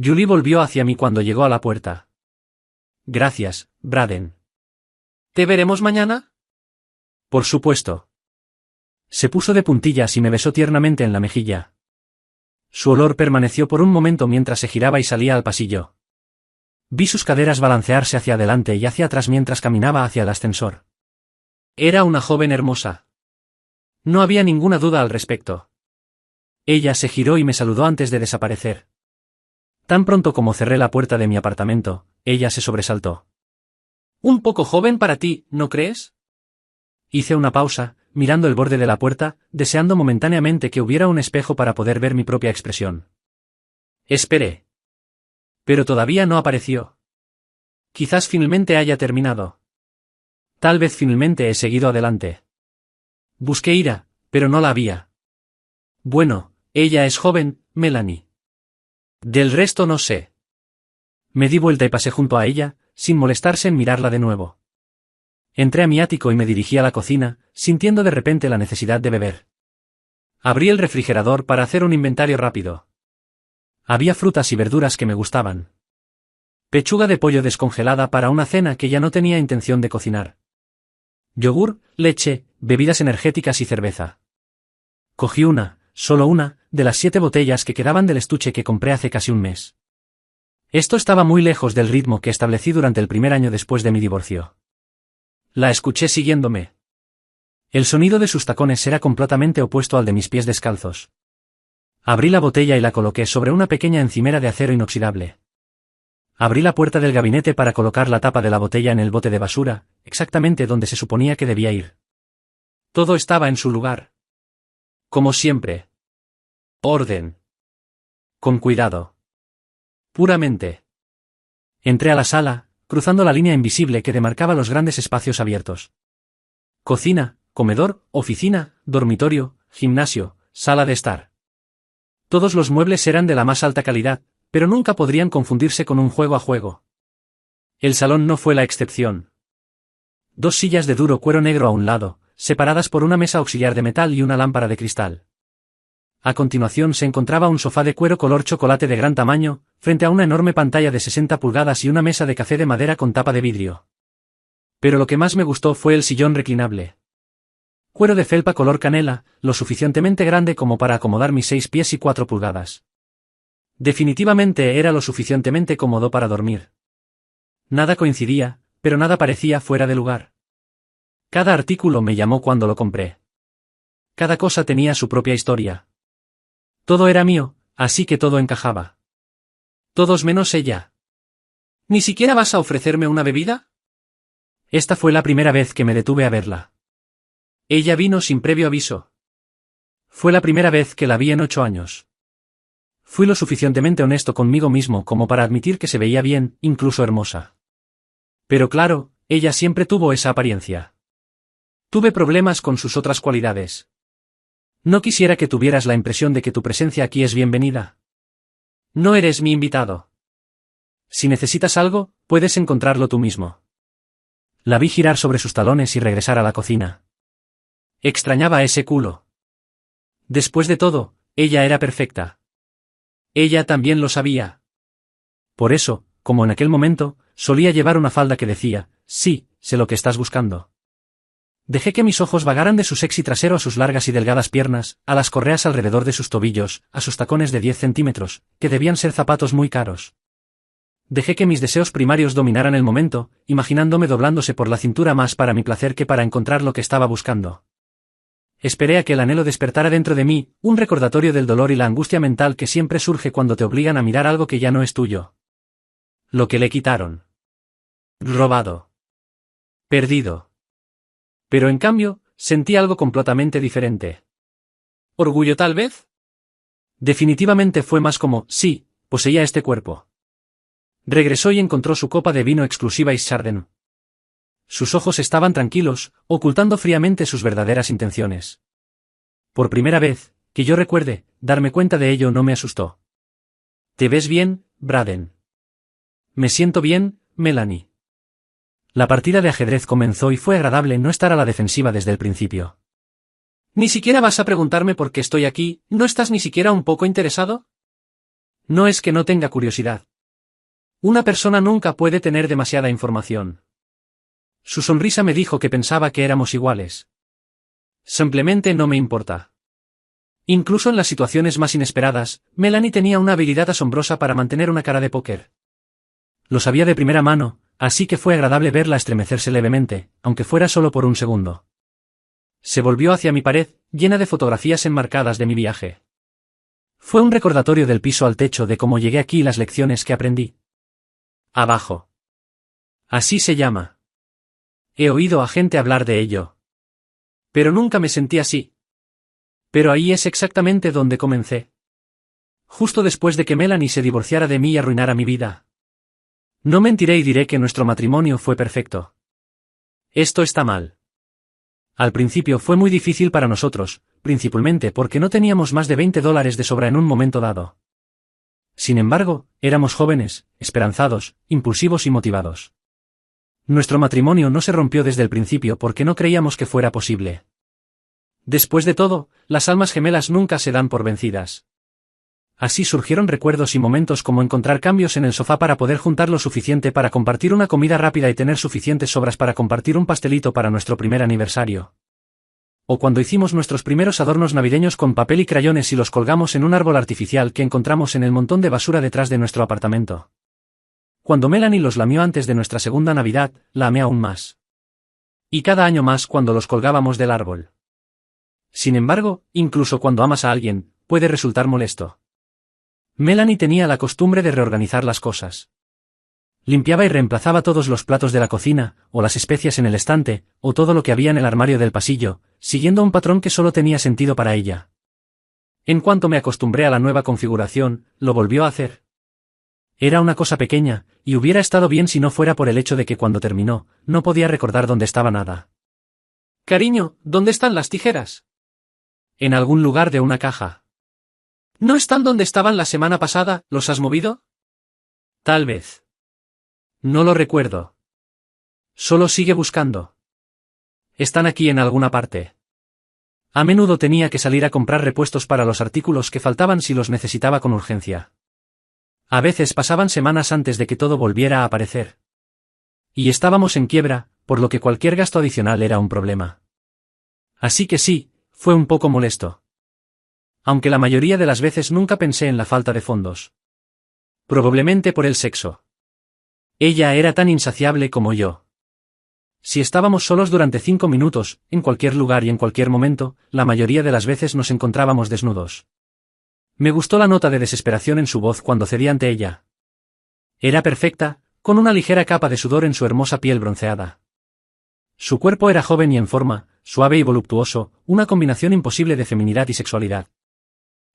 Julie volvió hacia mí cuando llegó a la puerta. Gracias, Braden. ¿Te veremos mañana? Por supuesto. Se puso de puntillas y me besó tiernamente en la mejilla. Su olor permaneció por un momento mientras se giraba y salía al pasillo. Vi sus caderas balancearse hacia adelante y hacia atrás mientras caminaba hacia el ascensor. Era una joven hermosa. No había ninguna duda al respecto. Ella se giró y me saludó antes de desaparecer. Tan pronto como cerré la puerta de mi apartamento, ella se sobresaltó. Un poco joven para ti, ¿no crees? Hice una pausa, mirando el borde de la puerta, deseando momentáneamente que hubiera un espejo para poder ver mi propia expresión. Esperé. Pero todavía no apareció. Quizás finalmente haya terminado. Tal vez finalmente he seguido adelante. Busqué ira, pero no la había. Bueno, ella es joven, Melanie. Del resto no sé. Me di vuelta y pasé junto a ella, sin molestarse en mirarla de nuevo. Entré a mi ático y me dirigí a la cocina, sintiendo de repente la necesidad de beber. Abrí el refrigerador para hacer un inventario rápido. Había frutas y verduras que me gustaban. Pechuga de pollo descongelada para una cena que ya no tenía intención de cocinar. Yogur, leche, bebidas energéticas y cerveza. Cogí solo una, de las 7 botellas que quedaban del estuche que compré hace casi un mes. Esto estaba muy lejos del ritmo que establecí durante el primer año después de mi divorcio. La escuché siguiéndome. El sonido de sus tacones era completamente opuesto al de mis pies descalzos. Abrí la botella y la coloqué sobre una pequeña encimera de acero inoxidable. Abrí la puerta del gabinete para colocar la tapa de la botella en el bote de basura, exactamente donde se suponía que debía ir. Todo estaba en su lugar. Como siempre. Orden. Con cuidado. Puramente. Entré a la sala, cruzando la línea invisible que demarcaba los grandes espacios abiertos. Cocina, comedor, oficina, dormitorio, gimnasio, sala de estar. Todos los muebles eran de la más alta calidad, pero nunca podrían confundirse con un juego a juego. El salón no fue la excepción. 2 sillas de duro cuero negro a un lado, separadas por una mesa auxiliar de metal y una lámpara de cristal. A continuación se encontraba un sofá de cuero color chocolate de gran tamaño, frente a una enorme pantalla de 60 pulgadas y una mesa de café de madera con tapa de vidrio. Pero lo que más me gustó fue el sillón reclinable. Cuero de felpa color canela, lo suficientemente grande como para acomodar mis 6 pies y 4 pulgadas. Definitivamente era lo suficientemente cómodo para dormir. Nada coincidía, pero nada parecía fuera de lugar. Cada artículo me llamó cuando lo compré. Cada cosa tenía su propia historia. Todo era mío, así que todo encajaba. Todos menos ella. ¿Ni siquiera vas a ofrecerme una bebida? Esta fue la primera vez que me detuve a verla. Ella vino sin previo aviso. Fue la primera vez que la vi en 8 años. Fui lo suficientemente honesto conmigo mismo como para admitir que se veía bien, incluso hermosa. Pero claro, ella siempre tuvo esa apariencia. Tuve problemas con sus otras cualidades. No quisiera que tuvieras la impresión de que tu presencia aquí es bienvenida. No eres mi invitado. Si necesitas algo, puedes encontrarlo tú mismo. La vi girar sobre sus talones y regresar a la cocina. Extrañaba ese culo. Después de todo, ella era perfecta. Ella también lo sabía. Por eso, como en aquel momento, solía llevar una falda que decía, sí, sé lo que estás buscando. Dejé que mis ojos vagaran de su sexy trasero a sus largas y delgadas piernas, a las correas alrededor de sus tobillos, a sus tacones de 10 centímetros, que debían ser zapatos muy caros. Dejé que mis deseos primarios dominaran el momento, imaginándome doblándose por la cintura más para mi placer que para encontrar lo que estaba buscando. Esperé a que el anhelo despertara dentro de mí, un recordatorio del dolor y la angustia mental que siempre surge cuando te obligan a mirar algo que ya no es tuyo. Lo que le quitaron. Robado. Perdido. Pero en cambio, sentí algo completamente diferente. ¿Orgullo tal vez? Definitivamente fue más como, sí, poseía este cuerpo. Regresó y encontró su copa de vino exclusiva y Chardonnay. Sus ojos estaban tranquilos, ocultando fríamente sus verdaderas intenciones. Por primera vez, que yo recuerde, darme cuenta de ello no me asustó. ¿Te ves bien, Braden? Me siento bien, Melanie. La partida de ajedrez comenzó y fue agradable no estar a la defensiva desde el principio. ¿Ni siquiera vas a preguntarme por qué estoy aquí? ¿No estás ni siquiera un poco interesado? No es que no tenga curiosidad. Una persona nunca puede tener demasiada información. Su sonrisa me dijo que pensaba que éramos iguales. Simplemente no me importa. Incluso en las situaciones más inesperadas, Melanie tenía una habilidad asombrosa para mantener una cara de póker. Lo sabía de primera mano, así que fue agradable verla estremecerse levemente, aunque fuera solo por un segundo. Se volvió hacia mi pared, llena de fotografías enmarcadas de mi viaje. Fue un recordatorio del piso al techo de cómo llegué aquí y las lecciones que aprendí. Abajo. Así se llama. He oído a gente hablar de ello. Pero nunca me sentí así. Pero ahí es exactamente donde comencé. Justo después de que Melanie se divorciara de mí y arruinara mi vida. No mentiré y diré que nuestro matrimonio fue perfecto. Esto está mal. Al principio fue muy difícil para nosotros, principalmente porque no teníamos más de $20 de sobra en un momento dado. Sin embargo, éramos jóvenes, esperanzados, impulsivos y motivados. Nuestro matrimonio no se rompió desde el principio porque no creíamos que fuera posible. Después de todo, las almas gemelas nunca se dan por vencidas. Así surgieron recuerdos y momentos como encontrar cambios en el sofá para poder juntar lo suficiente para compartir una comida rápida y tener suficientes sobras para compartir un pastelito para nuestro primer aniversario. O cuando hicimos nuestros primeros adornos navideños con papel y crayones y los colgamos en un árbol artificial que encontramos en el montón de basura detrás de nuestro apartamento. Cuando Melanie los lamió antes de nuestra segunda Navidad, la amé aún más. Y cada año más cuando los colgábamos del árbol. Sin embargo, incluso cuando amas a alguien, puede resultar molesto. Melanie tenía la costumbre de reorganizar las cosas. Limpiaba y reemplazaba todos los platos de la cocina, o las especias en el estante, o todo lo que había en el armario del pasillo, siguiendo un patrón que solo tenía sentido para ella. En cuanto me acostumbré a la nueva configuración, lo volvió a hacer. Era una cosa pequeña, y hubiera estado bien si no fuera por el hecho de que cuando terminó, no podía recordar dónde estaba nada. Cariño, ¿dónde están las tijeras? En algún lugar de una caja. ¿No están donde estaban la semana pasada? ¿Los has movido? Tal vez. No lo recuerdo. Solo sigue buscando. Están aquí en alguna parte. A menudo tenía que salir a comprar repuestos para los artículos que faltaban si los necesitaba con urgencia. A veces pasaban semanas antes de que todo volviera a aparecer. Y estábamos en quiebra, por lo que cualquier gasto adicional era un problema. Así que sí, fue un poco molesto. Aunque la mayoría de las veces nunca pensé en la falta de fondos. Probablemente por el sexo. Ella era tan insaciable como yo. Si estábamos solos durante 5 minutos, en cualquier lugar y en cualquier momento, la mayoría de las veces nos encontrábamos desnudos. Me gustó la nota de desesperación en su voz cuando cedí ante ella. Era perfecta, con una ligera capa de sudor en su hermosa piel bronceada. Su cuerpo era joven y en forma, suave y voluptuoso, una combinación imposible de feminidad y sexualidad.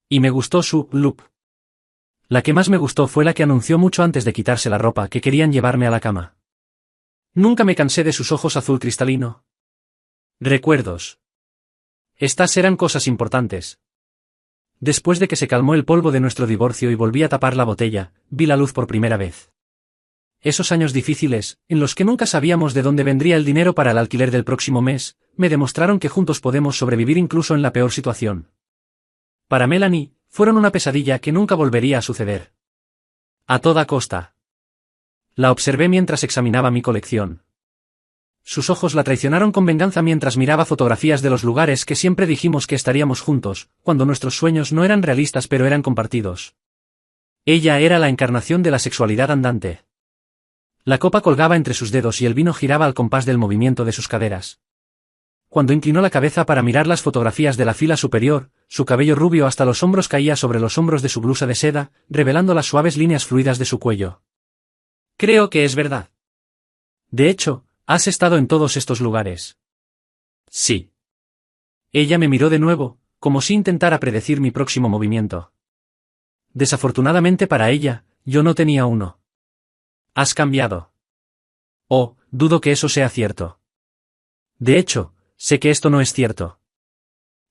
Y me gustó su look. La que más me gustó fue la que anunció mucho antes de quitarse la ropa que querían llevarme a la cama. Nunca me cansé de sus ojos azul cristalino. Recuerdos. Estas eran cosas importantes. Después de que se calmó el polvo de nuestro divorcio y volví a tapar la botella, vi la luz por primera vez. Esos años difíciles, en los que nunca sabíamos de dónde vendría el dinero para el alquiler del próximo mes, me demostraron que juntos podemos sobrevivir incluso en la peor situación. Para Melanie, fueron una pesadilla que nunca volvería a suceder. A toda costa. La observé mientras examinaba mi colección. Sus ojos la traicionaron con venganza mientras miraba fotografías de los lugares que siempre dijimos que estaríamos juntos, cuando nuestros sueños no eran realistas pero eran compartidos. Ella era la encarnación de la sexualidad andante. La copa colgaba entre sus dedos y el vino giraba al compás del movimiento de sus caderas. Cuando inclinó la cabeza para mirar las fotografías de la fila superior, su cabello rubio hasta los hombros caía sobre los hombros de su blusa de seda, revelando las suaves líneas fluidas de su cuello. Creo que es verdad. De hecho, ¿has estado en todos estos lugares? Sí. Ella me miró de nuevo, como si intentara predecir mi próximo movimiento. Desafortunadamente para ella, yo no tenía uno. ¿Has cambiado? Oh, dudo que eso sea cierto. De hecho, sé que esto no es cierto.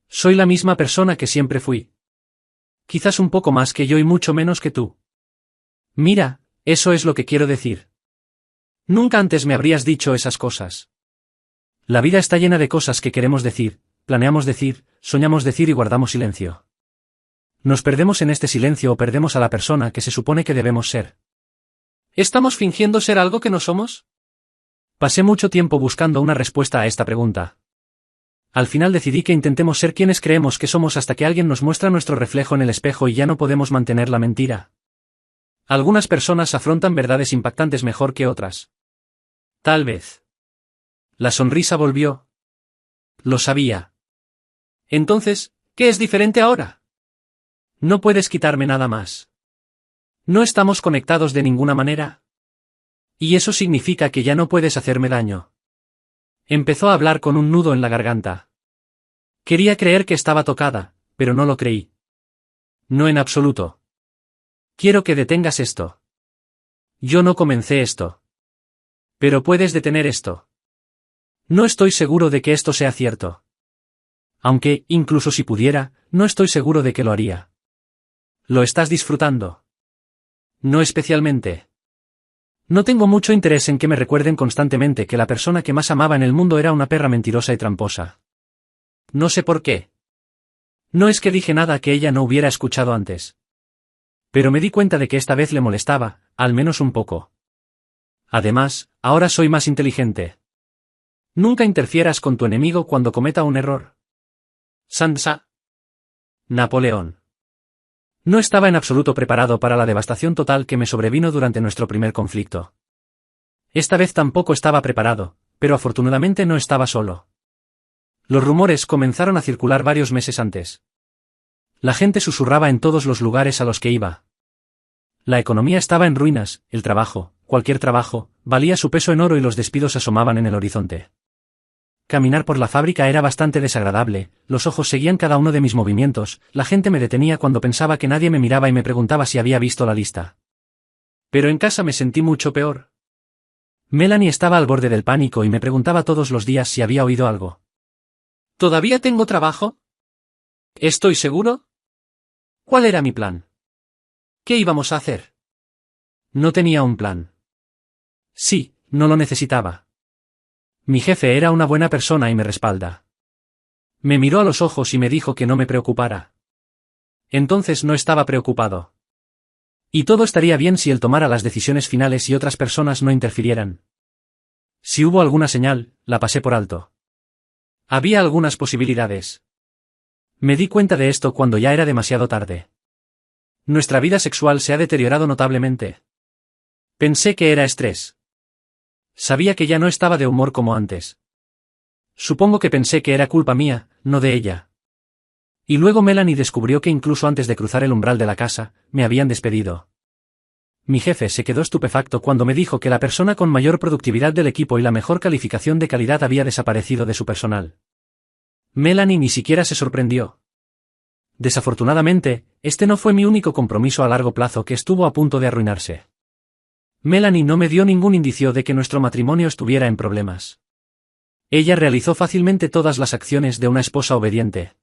Soy la misma persona que siempre fui. Quizás un poco más que yo y mucho menos que tú. Mira, eso es lo que quiero decir. Nunca antes me habrías dicho esas cosas. La vida está llena de cosas que queremos decir, planeamos decir, soñamos decir y guardamos silencio. Nos perdemos en este silencio o perdemos a la persona que se supone que debemos ser. ¿Estamos fingiendo ser algo que no somos? Pasé mucho tiempo buscando una respuesta a esta pregunta. Al final decidí que intentemos ser quienes creemos que somos hasta que alguien nos muestra nuestro reflejo en el espejo y ya no podemos mantener la mentira. Algunas personas afrontan verdades impactantes mejor que otras. Tal vez. La sonrisa volvió. Lo sabía. Entonces, ¿qué es diferente ahora? No puedes quitarme nada más. No estamos conectados de ninguna manera. Y eso significa que ya no puedes hacerme daño. Empezó a hablar con un nudo en la garganta. Quería creer que estaba tocada, pero no lo creí. No en absoluto. Quiero que detengas esto. Yo no comencé esto. Pero puedes detener esto. No estoy seguro de que esto sea cierto. Aunque, incluso si pudiera, no estoy seguro de que lo haría. ¿Lo estás disfrutando? No especialmente. No tengo mucho interés en que me recuerden constantemente que la persona que más amaba en el mundo era una perra mentirosa y tramposa. No sé por qué. No es que dije nada que ella no hubiera escuchado antes. Pero me di cuenta de que esta vez le molestaba, al menos un poco. Además, ahora soy más inteligente. Nunca interfieras con tu enemigo cuando cometa un error. Sansa. Napoleón. No estaba en absoluto preparado para la devastación total que me sobrevino durante nuestro primer conflicto. Esta vez tampoco estaba preparado, pero afortunadamente no estaba solo. Los rumores comenzaron a circular varios meses antes. La gente susurraba en todos los lugares a los que iba. La economía estaba en ruinas, el trabajo, cualquier trabajo, valía su peso en oro y los despidos asomaban en el horizonte. Caminar por la fábrica era bastante desagradable, los ojos seguían cada uno de mis movimientos, la gente me detenía cuando pensaba que nadie me miraba y me preguntaba si había visto la lista. Pero en casa me sentí mucho peor. Melanie estaba al borde del pánico y me preguntaba todos los días si había oído algo. ¿Todavía tengo trabajo? ¿Estoy seguro? ¿Cuál era mi plan? ¿Qué íbamos a hacer? No tenía un plan. Sí, no lo necesitaba. Mi jefe era una buena persona y me respalda. Me miró a los ojos y me dijo que no me preocupara. Entonces no estaba preocupado. Y todo estaría bien si él tomara las decisiones finales y otras personas no interfirieran. Si hubo alguna señal, la pasé por alto. Había algunas posibilidades. Me di cuenta de esto cuando ya era demasiado tarde. Nuestra vida sexual se ha deteriorado notablemente. Pensé que era estrés. Sabía que ya no estaba de humor como antes. Supongo que pensé que era culpa mía, no de ella. Y luego Melanie descubrió que incluso antes de cruzar el umbral de la casa, me habían despedido. Mi jefe se quedó estupefacto cuando me dijo que la persona con mayor productividad del equipo y la mejor calificación de calidad había desaparecido de su personal. Melanie ni siquiera se sorprendió. Desafortunadamente, este no fue mi único compromiso a largo plazo que estuvo a punto de arruinarse. Melanie no me dio ningún indicio de que nuestro matrimonio estuviera en problemas. Ella realizó fácilmente todas las acciones de una esposa obediente.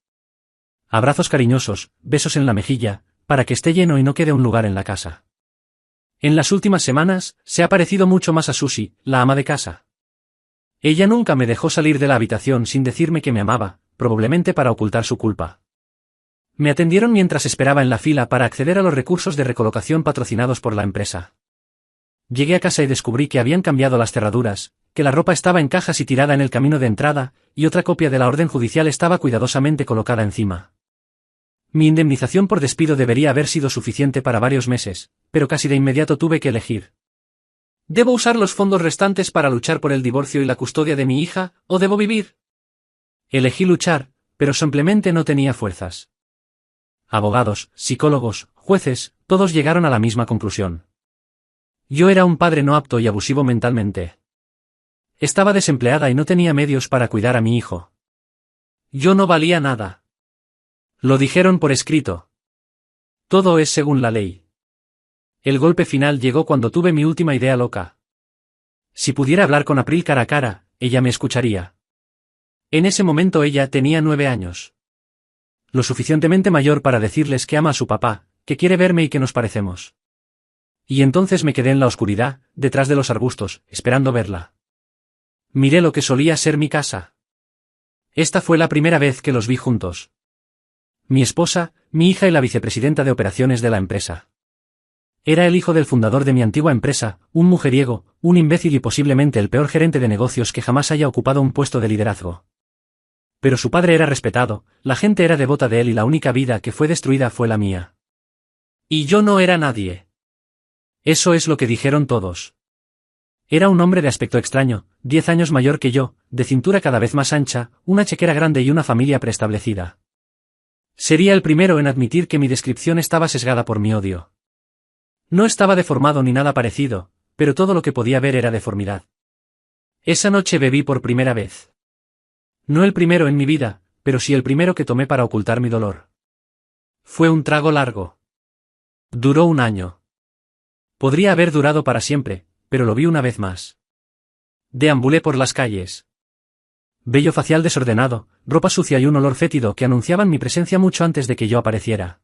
Abrazos cariñosos, besos en la mejilla, para que esté lleno y no quede un lugar en la casa. En las últimas semanas, se ha parecido mucho más a Susie, la ama de casa. Ella nunca me dejó salir de la habitación sin decirme que me amaba, probablemente para ocultar su culpa. Me atendieron mientras esperaba en la fila para acceder a los recursos de recolocación patrocinados por la empresa. Llegué a casa y descubrí que habían cambiado las cerraduras, que la ropa estaba en cajas y tirada en el camino de entrada, y otra copia de la orden judicial estaba cuidadosamente colocada encima. Mi indemnización por despido debería haber sido suficiente para varios meses, pero casi de inmediato tuve que elegir. ¿Debo usar los fondos restantes para luchar por el divorcio y la custodia de mi hija, o debo vivir? Elegí luchar, pero simplemente no tenía fuerzas. Abogados, psicólogos, jueces, todos llegaron a la misma conclusión. Yo era un padre no apto y abusivo mentalmente. Estaba desempleada y no tenía medios para cuidar a mi hijo. Yo no valía nada. Lo dijeron por escrito. Todo es según la ley. El golpe final llegó cuando tuve mi última idea loca. Si pudiera hablar con April cara a cara, ella me escucharía. En ese momento ella tenía 9 años. Lo suficientemente mayor para decirles que ama a su papá, que quiere verme y que nos parecemos. Y entonces me quedé en la oscuridad, detrás de los arbustos, esperando verla. Miré lo que solía ser mi casa. Esta fue la primera vez que los vi juntos. Mi esposa, mi hija y la vicepresidenta de operaciones de la empresa. Era el hijo del fundador de mi antigua empresa, un mujeriego, un imbécil y posiblemente el peor gerente de negocios que jamás haya ocupado un puesto de liderazgo. Pero su padre era respetado, la gente era devota de él y la única vida que fue destruida fue la mía. Y yo no era nadie. Eso es lo que dijeron todos. Era un hombre de aspecto extraño, 10 años mayor que yo, de cintura cada vez más ancha, una chequera grande y una familia preestablecida. Sería el primero en admitir que mi descripción estaba sesgada por mi odio. No estaba deformado ni nada parecido, pero todo lo que podía ver era deformidad. Esa noche bebí por primera vez. No el primero en mi vida, pero sí el primero que tomé para ocultar mi dolor. Fue un trago largo. Duró un año. Podría haber durado para siempre, pero lo vi una vez más. Deambulé por las calles. Vello facial desordenado, ropa sucia y un olor fétido que anunciaban mi presencia mucho antes de que yo apareciera.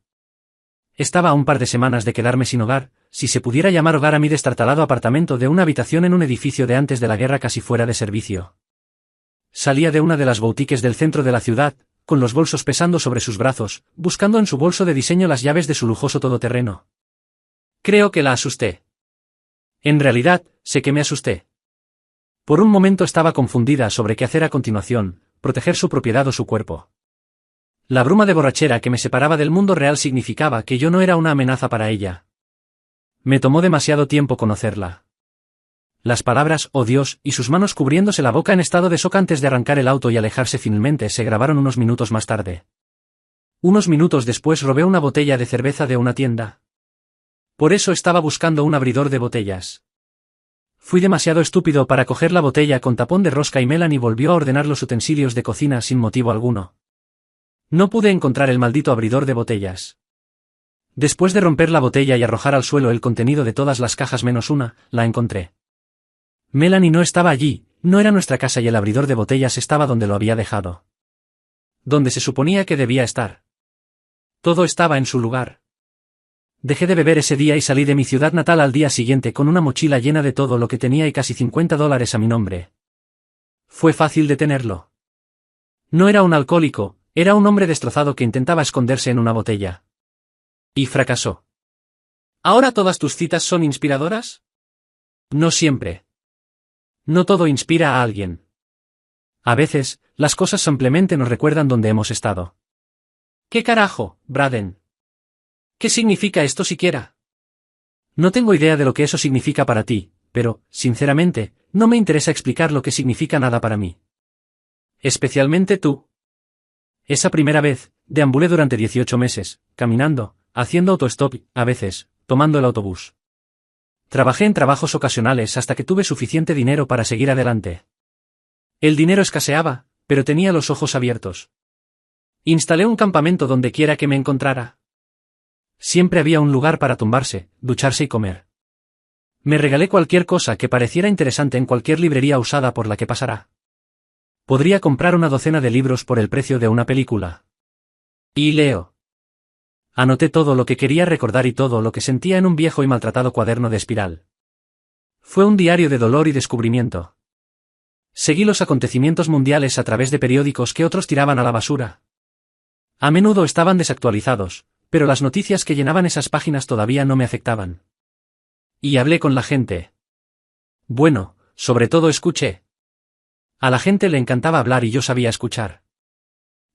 Estaba a un par de semanas de quedarme sin hogar, si se pudiera llamar hogar a mi destartalado apartamento de una habitación en un edificio de antes de la guerra casi fuera de servicio. Salía de una de las boutiques del centro de la ciudad, con los bolsos pesando sobre sus brazos, buscando en su bolso de diseño las llaves de su lujoso todoterreno. Creo que la asusté. En realidad, sé que me asusté. Por un momento estaba confundida sobre qué hacer a continuación, proteger su propiedad o su cuerpo. La bruma de borrachera que me separaba del mundo real significaba que yo no era una amenaza para ella. Me tomó demasiado tiempo conocerla. Las palabras «oh Dios» y sus manos cubriéndose la boca en estado de shock antes de arrancar el auto y alejarse finalmente se grabaron unos minutos más tarde. Unos minutos después robé una botella de cerveza de una tienda. Por eso estaba buscando un abridor de botellas. Fui demasiado estúpido para coger la botella con tapón de rosca y Melanie volvió a ordenar los utensilios de cocina sin motivo alguno. No pude encontrar el maldito abridor de botellas. Después de romper la botella y arrojar al suelo el contenido de todas las cajas menos una, la encontré. Melanie no estaba allí, no era nuestra casa y el abridor de botellas estaba donde lo había dejado. Donde se suponía que debía estar. Todo estaba en su lugar. Dejé de beber ese día y salí de mi ciudad natal al día siguiente con una mochila llena de todo lo que tenía y casi $50 a mi nombre. Fue fácil detenerlo. No era un alcohólico, era un hombre destrozado que intentaba esconderse en una botella. Y fracasó. ¿Ahora todas tus citas son inspiradoras? No siempre. No todo inspira a alguien. A veces, las cosas simplemente nos recuerdan dónde hemos estado. ¿Qué carajo, Braden? ¿Qué significa esto siquiera? No tengo idea de lo que eso significa para ti, pero, sinceramente, no me interesa explicar lo que significa nada para mí. Especialmente tú. Esa primera vez, deambulé durante 18 meses, caminando, haciendo autostop, a veces, tomando el autobús. Trabajé en trabajos ocasionales hasta que tuve suficiente dinero para seguir adelante. El dinero escaseaba, pero tenía los ojos abiertos. Instalé un campamento donde quiera que me encontrara. Siempre había un lugar para tumbarse, ducharse y comer. Me regalé cualquier cosa que pareciera interesante en cualquier librería usada por la que pasara. Podría comprar una docena de libros por el precio de una película. Y leo. Anoté todo lo que quería recordar y todo lo que sentía en un viejo y maltratado cuaderno de espiral. Fue un diario de dolor y descubrimiento. Seguí los acontecimientos mundiales a través de periódicos que otros tiraban a la basura. A menudo estaban desactualizados, pero las noticias que llenaban esas páginas todavía no me afectaban. Y hablé con la gente. Bueno, sobre todo escuché. A la gente le encantaba hablar y yo sabía escuchar.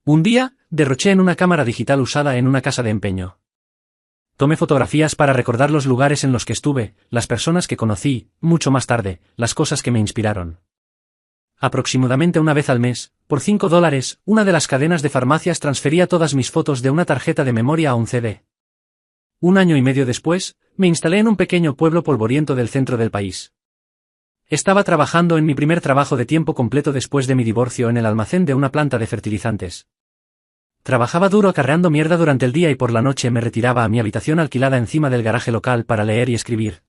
Un día, derroché en una cámara digital usada en una casa de empeño. Tomé fotografías para recordar los lugares en los que estuve, las personas que conocí, mucho más tarde, las cosas que me inspiraron. Aproximadamente una vez al mes, por $5, una de las cadenas de farmacias transfería todas mis fotos de una tarjeta de memoria a un CD. Un año y medio después, me instalé en un pequeño pueblo polvoriento del centro del país. Estaba trabajando en mi primer trabajo de tiempo completo después de mi divorcio en el almacén de una planta de fertilizantes. Trabajaba duro acarreando mierda durante el día y por la noche me retiraba a mi habitación alquilada encima del garaje local para leer y escribir.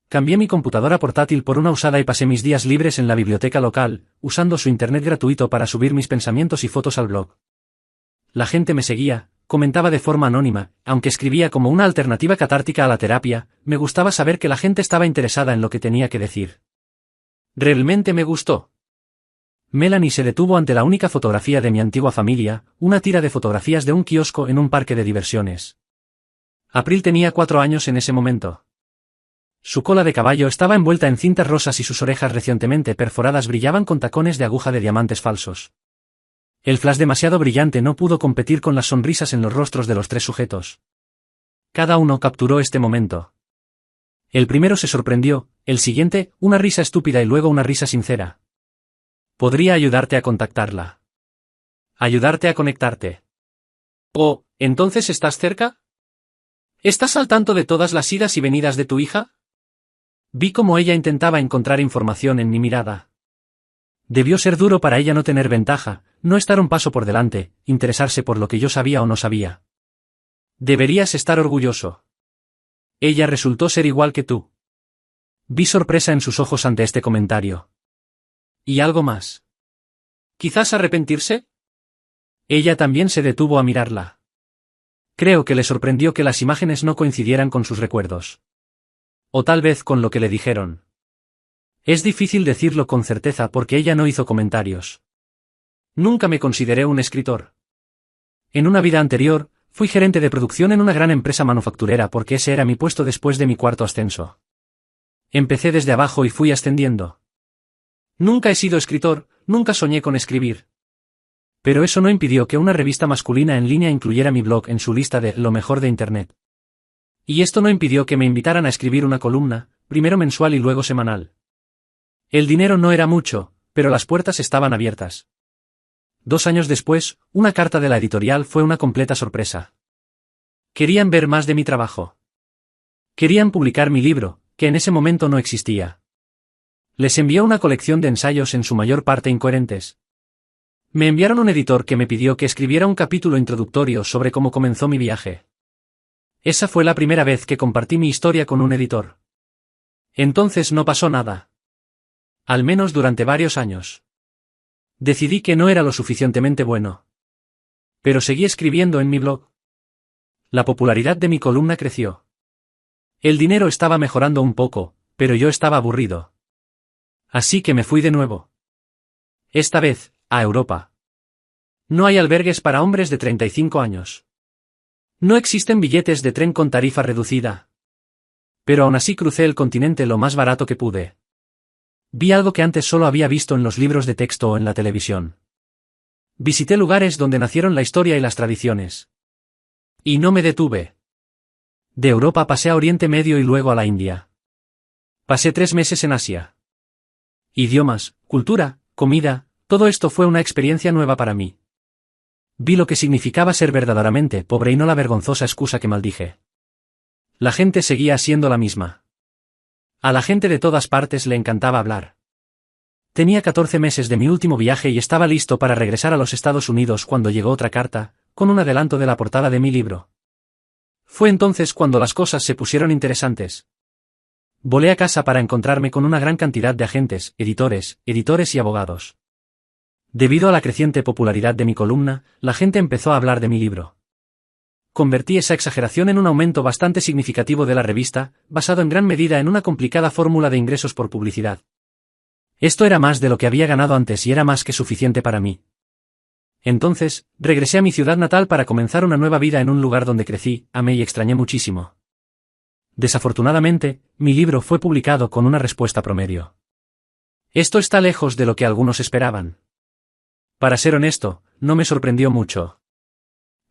Cambié mi computadora portátil por una usada y pasé mis días libres en la biblioteca local, usando su internet gratuito para subir mis pensamientos y fotos al blog. La gente me seguía, comentaba de forma anónima, aunque escribía como una alternativa catártica a la terapia, me gustaba saber que la gente estaba interesada en lo que tenía que decir. Realmente me gustó. Melanie se detuvo ante la única fotografía de mi antigua familia, una tira de fotografías de un kiosco en un parque de diversiones. April tenía 4 años en ese momento. Su cola de caballo estaba envuelta en cintas rosas y sus orejas recientemente perforadas brillaban con tacones de aguja de diamantes falsos. El flash demasiado brillante no pudo competir con las sonrisas en los rostros de los 3 sujetos. Cada uno capturó este momento. El primero se sorprendió, el siguiente, una risa estúpida y luego una risa sincera. Podría ayudarte a contactarla. Ayudarte a conectarte. Oh, ¿entonces estás cerca? ¿Estás al tanto de todas las idas y venidas de tu hija? Vi cómo ella intentaba encontrar información en mi mirada. Debió ser duro para ella no tener ventaja, no estar un paso por delante, interesarse por lo que yo sabía o no sabía. Deberías estar orgulloso. Ella resultó ser igual que tú. Vi sorpresa en sus ojos ante este comentario. ¿Y algo más? ¿Quizás arrepentirse? Ella también se detuvo a mirarla. Creo que le sorprendió que las imágenes no coincidieran con sus recuerdos. O tal vez con lo que le dijeron. Es difícil decirlo con certeza porque ella no hizo comentarios. Nunca me consideré un escritor. En una vida anterior, fui gerente de producción en una gran empresa manufacturera porque ese era mi puesto después de mi 4.º ascenso. Empecé desde abajo y fui ascendiendo. Nunca he sido escritor, nunca soñé con escribir. Pero eso no impidió que una revista masculina en línea incluyera mi blog en su lista de lo mejor de Internet. Y esto no impidió que me invitaran a escribir una columna, primero mensual y luego semanal. El dinero no era mucho, pero las puertas estaban abiertas. 2 años después, una carta de la editorial fue una completa sorpresa. Querían ver más de mi trabajo. Querían publicar mi libro, que en ese momento no existía. Les envió una colección de ensayos en su mayor parte incoherentes. Me enviaron un editor que me pidió que escribiera un capítulo introductorio sobre cómo comenzó mi viaje. Esa fue la primera vez que compartí mi historia con un editor. Entonces no pasó nada. Al menos durante varios años. Decidí que no era lo suficientemente bueno. Pero seguí escribiendo en mi blog. La popularidad de mi columna creció. El dinero estaba mejorando un poco, pero yo estaba aburrido. Así que me fui de nuevo. Esta vez, a Europa. No hay albergues para hombres de 35 años. No existen billetes de tren con tarifa reducida. Pero aún así crucé el continente lo más barato que pude. Vi algo que antes solo había visto en los libros de texto o en la televisión. Visité lugares donde nacieron la historia y las tradiciones. Y no me detuve. De Europa pasé a Oriente Medio y luego a la India. Pasé 3 meses en Asia. Idiomas, cultura, comida, todo esto fue una experiencia nueva para mí. Vi lo que significaba ser verdaderamente pobre y no la vergonzosa excusa que maldije. La gente seguía siendo la misma. A la gente de todas partes le encantaba hablar. Tenía 14 meses de mi último viaje y estaba listo para regresar a los Estados Unidos cuando llegó otra carta, con un adelanto de la portada de mi libro. Fue entonces cuando las cosas se pusieron interesantes. Volé a casa para encontrarme con una gran cantidad de agentes, editores y abogados. Debido a la creciente popularidad de mi columna, la gente empezó a hablar de mi libro. Convertí esa exageración en un aumento bastante significativo de la revista, basado en gran medida en una complicada fórmula de ingresos por publicidad. Esto era más de lo que había ganado antes y era más que suficiente para mí. Entonces, regresé a mi ciudad natal para comenzar una nueva vida en un lugar donde crecí, amé y extrañé muchísimo. Desafortunadamente, mi libro fue publicado con una respuesta promedio. Esto está lejos de lo que algunos esperaban. Para ser honesto, no me sorprendió mucho.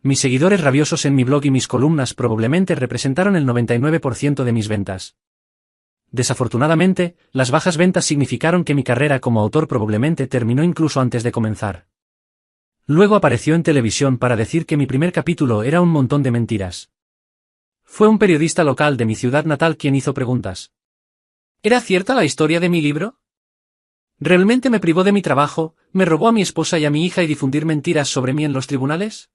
Mis seguidores rabiosos en mi blog y mis columnas probablemente representaron el 99% de mis ventas. Desafortunadamente, las bajas ventas significaron que mi carrera como autor probablemente terminó incluso antes de comenzar. Luego apareció en televisión para decir que mi primer capítulo era un montón de mentiras. Fue un periodista local de mi ciudad natal quien hizo preguntas. ¿Era cierta la historia de mi libro? ¿Realmente me privó de mi trabajo, me robó a mi esposa y a mi hija y difundir mentiras sobre mí en los tribunales?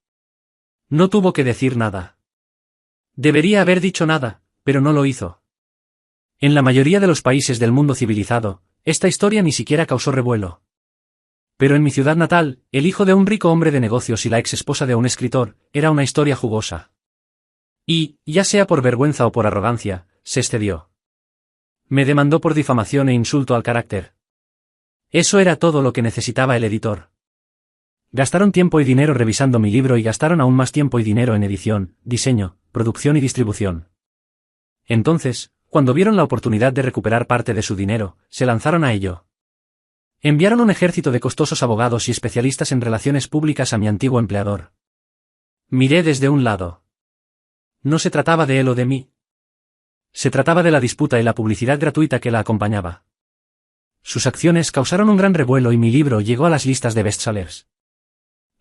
No tuvo que decir nada. Debería haber dicho nada, pero no lo hizo. En la mayoría de los países del mundo civilizado, esta historia ni siquiera causó revuelo. Pero en mi ciudad natal, el hijo de un rico hombre de negocios y la ex esposa de un escritor, era una historia jugosa. Y, ya sea por vergüenza o por arrogancia, se excedió. Me demandó por difamación e insulto al carácter. Eso era todo lo que necesitaba el editor. Gastaron tiempo y dinero revisando mi libro y gastaron aún más tiempo y dinero en edición, diseño, producción y distribución. Entonces, cuando vieron la oportunidad de recuperar parte de su dinero, se lanzaron a ello. Enviaron un ejército de costosos abogados y especialistas en relaciones públicas a mi antiguo empleador. Miré desde un lado. No se trataba de él o de mí. Se trataba de la disputa y la publicidad gratuita que la acompañaba. Sus acciones causaron un gran revuelo y mi libro llegó a las listas de bestsellers.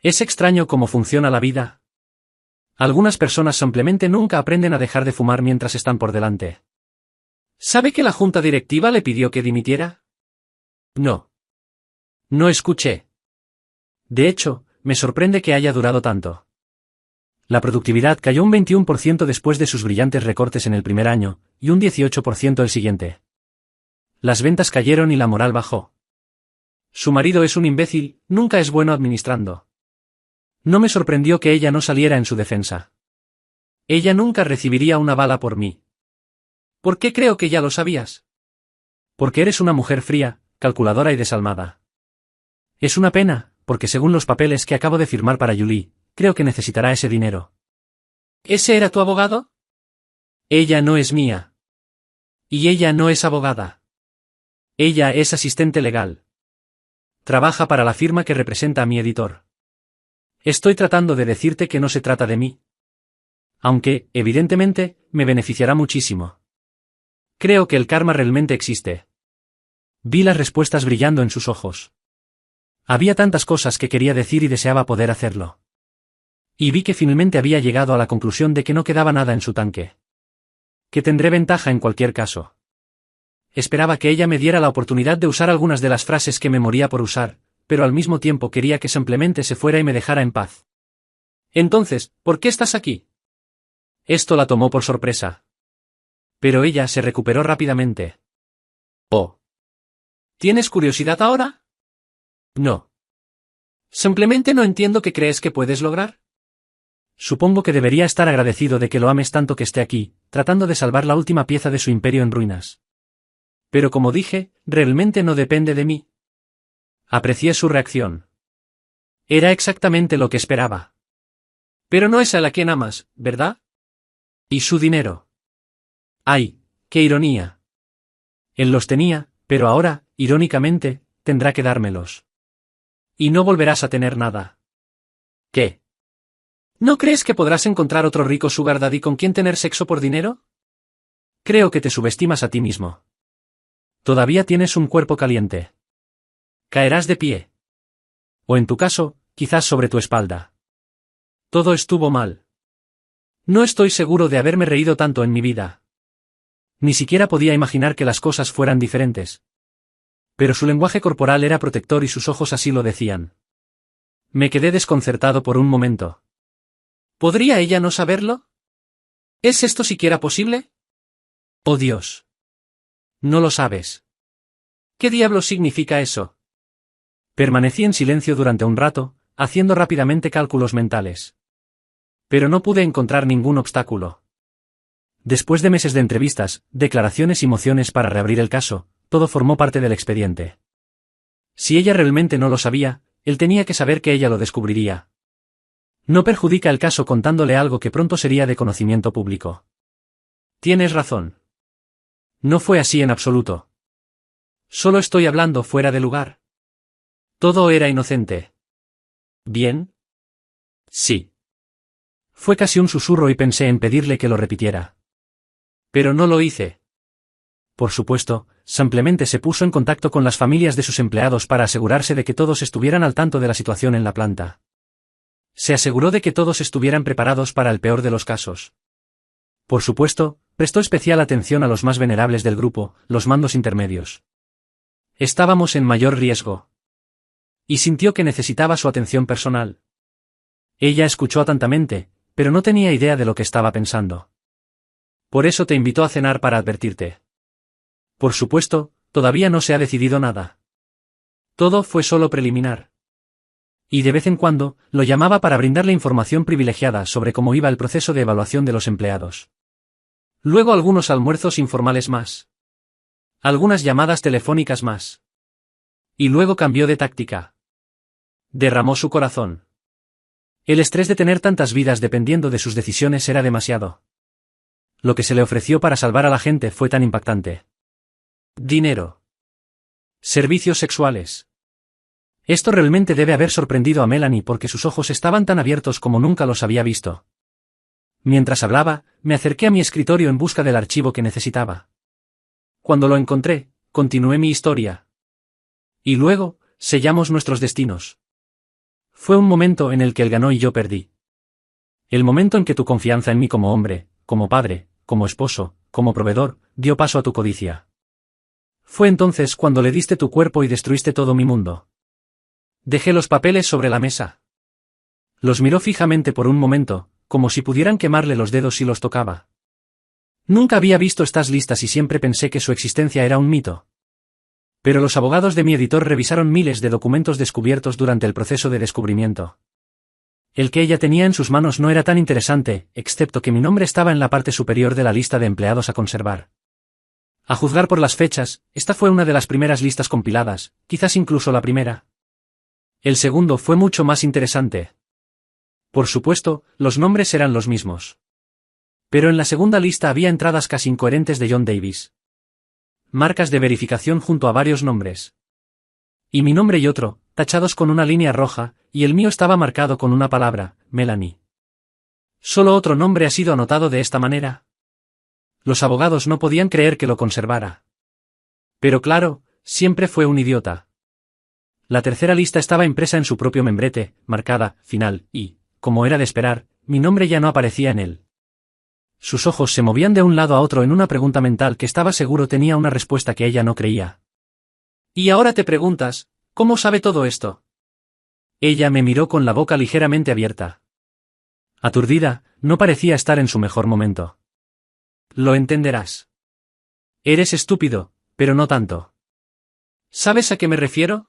Es extraño cómo funciona la vida. Algunas personas simplemente nunca aprenden a dejar de fumar mientras están por delante. ¿Sabe que la junta directiva le pidió que dimitiera? No. No escuché. De hecho, me sorprende que haya durado tanto. La productividad cayó un 21% después de sus brillantes recortes en el primer año, y un 18% el siguiente. Las ventas cayeron y la moral bajó. Su marido es un imbécil, nunca es bueno administrando. No me sorprendió que ella no saliera en su defensa. Ella nunca recibiría una bala por mí. ¿Por qué creo que ya lo sabías? Porque eres una mujer fría, calculadora y desalmada. Es una pena, porque según los papeles que acabo de firmar para Julie, creo que necesitará ese dinero. ¿Ese era tu abogado? Ella no es mía. Y ella no es abogada. Ella es asistente legal. Trabaja para la firma que representa a mi editor. Estoy tratando de decirte que no se trata de mí. Aunque, evidentemente, me beneficiará muchísimo. Creo que el karma realmente existe. Vi las respuestas brillando en sus ojos. Había tantas cosas que quería decir y deseaba poder hacerlo. Y vi que finalmente había llegado a la conclusión de que no quedaba nada en su tanque. Que tendré ventaja en cualquier caso. Esperaba que ella me diera la oportunidad de usar algunas de las frases que me moría por usar, pero al mismo tiempo quería que simplemente se fuera y me dejara en paz. Entonces, ¿por qué estás aquí? Esto la tomó por sorpresa. Pero ella se recuperó rápidamente. Oh. ¿Tienes curiosidad ahora? No. Simplemente no entiendo qué crees que puedes lograr. Supongo que debería estar agradecido de que lo ames tanto que esté aquí, tratando de salvar la última pieza de su imperio en ruinas. Pero como dije, realmente no depende de mí. Aprecié su reacción. Era exactamente lo que esperaba. Pero no es a la quien amas, ¿verdad? ¿Y su dinero? ¡Ay, qué ironía! Él los tenía, pero ahora, irónicamente, tendrá que dármelos. Y no volverás a tener nada. ¿Qué? ¿No crees que podrás encontrar otro rico sugar daddy con quien tener sexo por dinero? Creo que te subestimas a ti mismo. Todavía tienes un cuerpo caliente. Caerás de pie. O en tu caso, quizás sobre tu espalda. Todo estuvo mal. No estoy seguro de haberme reído tanto en mi vida. Ni siquiera podía imaginar que las cosas fueran diferentes. Pero su lenguaje corporal era protector y sus ojos así lo decían. Me quedé desconcertado por un momento. ¿Podría ella no saberlo? ¿Es esto siquiera posible? ¡Oh Dios! No lo sabes. ¿Qué diablos significa eso? Permanecí en silencio durante un rato, haciendo rápidamente cálculos mentales. Pero no pude encontrar ningún obstáculo. Después de meses de entrevistas, declaraciones y mociones para reabrir el caso, todo formó parte del expediente. Si ella realmente no lo sabía, él tenía que saber que ella lo descubriría. No perjudica el caso contándole algo que pronto sería de conocimiento público. Tienes razón. No fue así en absoluto. Solo estoy hablando fuera de lugar. Todo era inocente. ¿Bien? Sí. Fue casi un susurro y pensé en pedirle que lo repitiera. Pero no lo hice. Por supuesto, simplemente se puso en contacto con las familias de sus empleados para asegurarse de que todos estuvieran al tanto de la situación en la planta. Se aseguró de que todos estuvieran preparados para el peor de los casos. Por supuesto, prestó especial atención a los más venerables del grupo, los mandos intermedios. Estábamos en mayor riesgo. Y sintió que necesitaba su atención personal. Ella escuchó atentamente, pero no tenía idea de lo que estaba pensando. Por eso te invitó a cenar para advertirte. Por supuesto, todavía no se ha decidido nada. Todo fue solo preliminar. Y de vez en cuando, lo llamaba para brindarle información privilegiada sobre cómo iba el proceso de evaluación de los empleados. Luego algunos almuerzos informales más. Algunas llamadas telefónicas más. Y luego cambió de táctica. Derramó su corazón. El estrés de tener tantas vidas dependiendo de sus decisiones era demasiado. Lo que se le ofreció para salvar a la gente fue tan impactante. Dinero. Servicios sexuales. Esto realmente debe haber sorprendido a Melanie porque sus ojos estaban tan abiertos como nunca los había visto. Mientras hablaba, me acerqué a mi escritorio en busca del archivo que necesitaba. Cuando lo encontré, continué mi historia. Y luego, sellamos nuestros destinos. Fue un momento en el que él ganó y yo perdí. El momento en que tu confianza en mí como hombre, como padre, como esposo, como proveedor, dio paso a tu codicia. Fue entonces cuando le diste tu cuerpo y destruiste todo mi mundo. Dejé los papeles sobre la mesa. Los miró fijamente por un momento, como si pudieran quemarle los dedos si los tocaba. Nunca había visto estas listas y siempre pensé que su existencia era un mito. Pero los abogados de mi editor revisaron miles de documentos descubiertos durante el proceso de descubrimiento. El que ella tenía en sus manos no era tan interesante, excepto que mi nombre estaba en la parte superior de la lista de empleados a conservar. A juzgar por las fechas, esta fue una de las primeras listas compiladas, quizás incluso la primera. El segundo fue mucho más interesante. Por supuesto, los nombres eran los mismos. Pero en la segunda lista había entradas casi incoherentes de John Davis. Marcas de verificación junto a varios nombres. Y mi nombre y otro, tachados con una línea roja, y el mío estaba marcado con una palabra, Melanie. ¿Solo otro nombre ha sido anotado de esta manera? Los abogados no podían creer que lo conservara. Pero claro, siempre fue un idiota. La tercera lista estaba impresa en su propio membrete, marcada, final, y, como era de esperar, mi nombre ya no aparecía en él. Sus ojos se movían de un lado a otro en una pregunta mental que estaba seguro tenía una respuesta que ella no creía. Y ahora te preguntas, ¿cómo sabe todo esto? Ella me miró con la boca ligeramente abierta. Aturdida, no parecía estar en su mejor momento. Lo entenderás. Eres estúpido, pero no tanto. ¿Sabes a qué me refiero?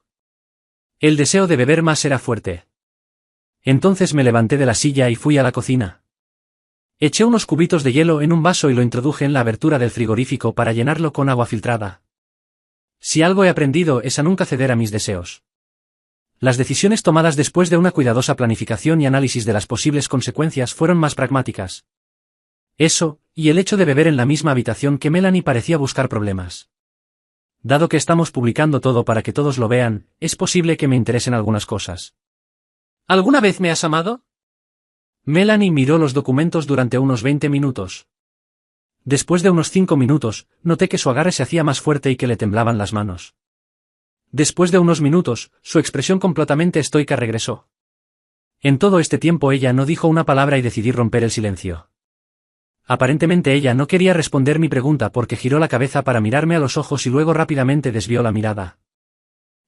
El deseo de beber más era fuerte. Entonces me levanté de la silla y fui a la cocina. Eché unos cubitos de hielo en un vaso y lo introduje en la abertura del frigorífico para llenarlo con agua filtrada. Si algo he aprendido es a nunca ceder a mis deseos. Las decisiones tomadas después de una cuidadosa planificación y análisis de las posibles consecuencias fueron más pragmáticas. Eso, y el hecho de beber en la misma habitación que Melanie parecía buscar problemas. Dado que estamos publicando todo para que todos lo vean, es posible que me interesen algunas cosas. ¿Alguna vez me has amado? Melanie miró los documentos durante unos 20 minutos. Después de unos 5 minutos, noté que su agarre se hacía más fuerte y que le temblaban las manos. Después de unos minutos, su expresión completamente estoica regresó. En todo este tiempo ella no dijo una palabra y decidí romper el silencio. Aparentemente ella no quería responder mi pregunta porque giró la cabeza para mirarme a los ojos y luego rápidamente desvió la mirada.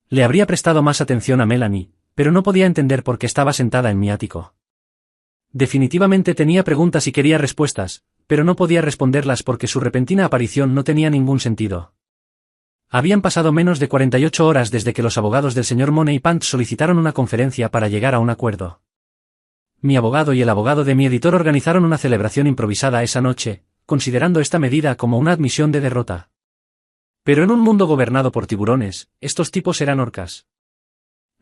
Le habría prestado más atención a Melanie, pero no podía entender por qué estaba sentada en mi ático. Definitivamente tenía preguntas y quería respuestas, pero no podía responderlas porque su repentina aparición no tenía ningún sentido. Habían pasado menos de 48 horas desde que los abogados del señor Moneypants solicitaron una conferencia para llegar a un acuerdo. Mi abogado y el abogado de mi editor organizaron una celebración improvisada esa noche, considerando esta medida como una admisión de derrota. Pero en un mundo gobernado por tiburones, estos tipos eran orcas.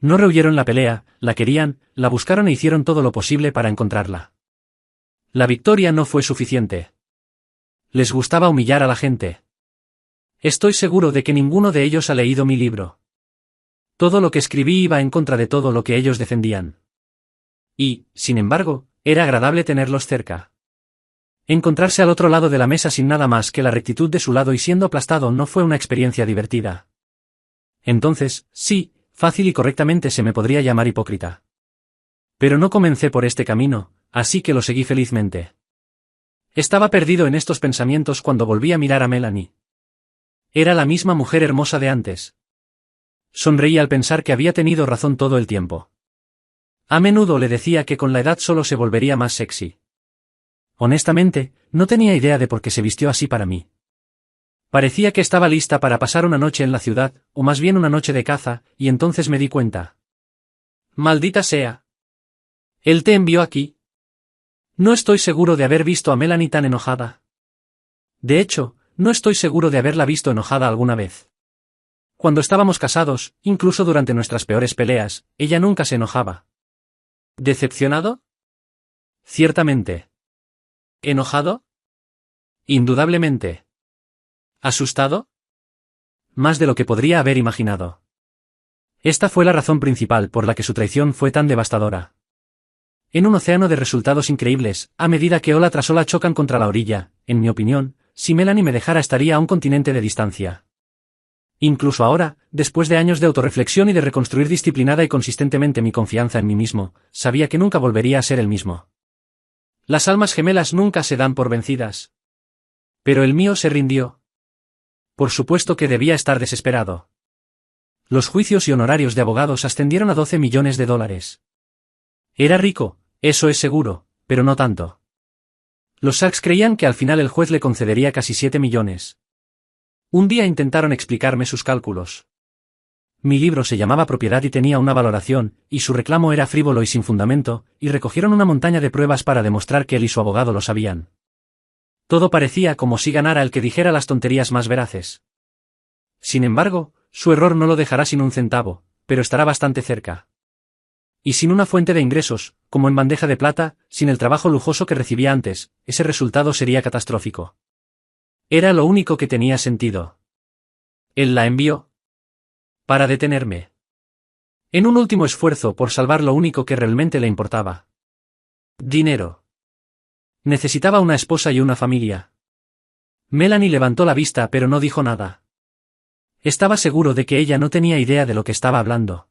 No rehuyeron la pelea, la querían, la buscaron e hicieron todo lo posible para encontrarla. La victoria no fue suficiente. Les gustaba humillar a la gente. Estoy seguro de que ninguno de ellos ha leído mi libro. Todo lo que escribí iba en contra de todo lo que ellos defendían. Y, sin embargo, era agradable tenerlos cerca. Encontrarse al otro lado de la mesa sin nada más que la rectitud de su lado y siendo aplastado no fue una experiencia divertida. Entonces, sí, fácil y correctamente se me podría llamar hipócrita. Pero no comencé por este camino, así que lo seguí felizmente. Estaba perdido en estos pensamientos cuando volví a mirar a Melanie. Era la misma mujer hermosa de antes. Sonreí al pensar que había tenido razón todo el tiempo. A menudo le decía que con la edad solo se volvería más sexy. Honestamente, no tenía idea de por qué se vistió así para mí. Parecía que estaba lista para pasar una noche en la ciudad, o más bien una noche de caza, y entonces me di cuenta. Maldita sea. Él te envió aquí. No estoy seguro de haber visto a Melanie tan enojada. De hecho, no estoy seguro de haberla visto enojada alguna vez. Cuando estábamos casados, incluso durante nuestras peores peleas, ella nunca se enojaba. ¿Decepcionado? Ciertamente. ¿Enojado? Indudablemente. ¿Asustado? Más de lo que podría haber imaginado. Esta fue la razón principal por la que su traición fue tan devastadora. En un océano de resultados increíbles, a medida que ola tras ola chocan contra la orilla, en mi opinión, si Melanie me dejara estaría a un continente de distancia. Incluso ahora, después de años de autorreflexión y de reconstruir disciplinada y consistentemente mi confianza en mí mismo, sabía que nunca volvería a ser el mismo. Las almas gemelas nunca se dan por vencidas. Pero el mío se rindió. Por supuesto que debía estar desesperado. Los juicios y honorarios de abogados ascendieron a $12 millones. Era rico, eso es seguro, pero no tanto. Los Sachs creían que al final el juez le concedería casi 7 millones. Un día intentaron explicarme sus cálculos. Mi libro se llamaba Propiedad y tenía una valoración, y su reclamo era frívolo y sin fundamento, y recogieron una montaña de pruebas para demostrar que él y su abogado lo sabían. Todo parecía como si ganara el que dijera las tonterías más veraces. Sin embargo, su error no lo dejará sin un centavo, pero estará bastante cerca. Y sin una fuente de ingresos, como en bandeja de plata, sin el trabajo lujoso que recibía antes, ese resultado sería catastrófico. Era lo único que tenía sentido. Él la envió para detenerme. En un último esfuerzo por salvar lo único que realmente le importaba. Dinero. Necesitaba una esposa y una familia. Melanie levantó la vista pero no dijo nada. Estaba seguro de que ella no tenía idea de lo que estaba hablando.